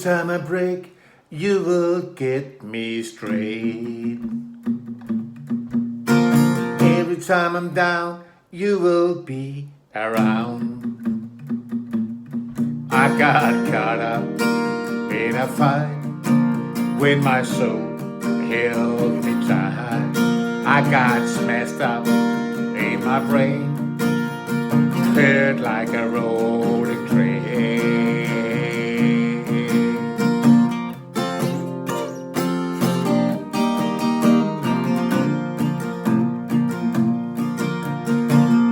time I break, you will get me straight. Every time I'm down, you will be around. I got caught up in a fight when my soul held me tight. I got smashed up in my brain, hurt like a rolling train.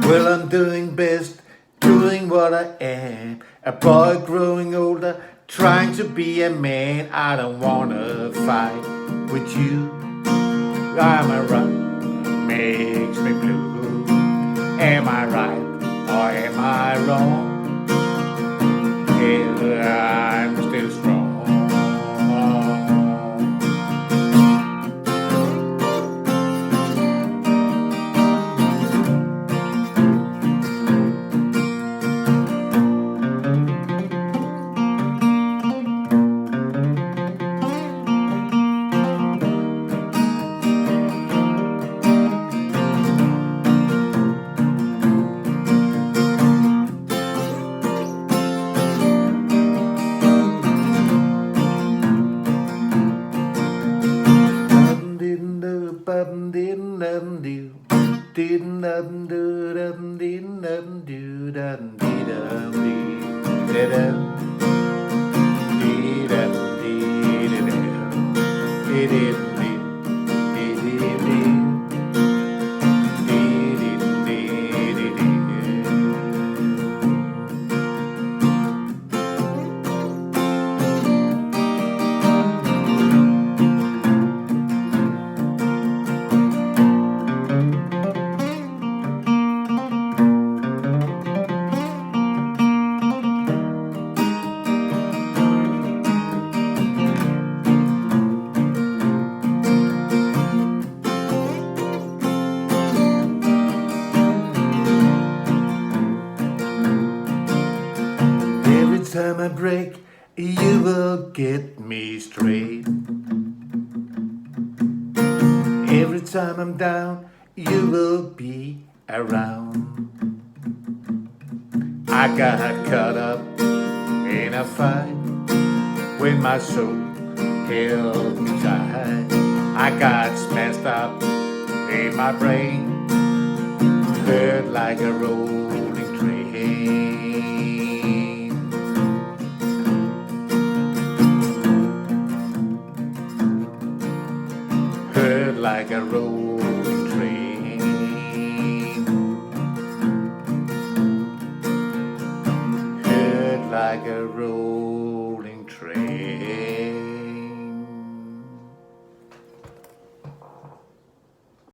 Well, I'm doing best, doing what I am. A boy growing older, trying to be a man. I don't wanna fight with you. I'm a rock, makes me blue. Am I right or am I wrong? Yeah, I'm still strong. Every time I break, you will get me straight. Every time I'm down, you will be around. I got caught up in a fight when my soul held me tight. I got smashed up in my brain, hurt like a roll.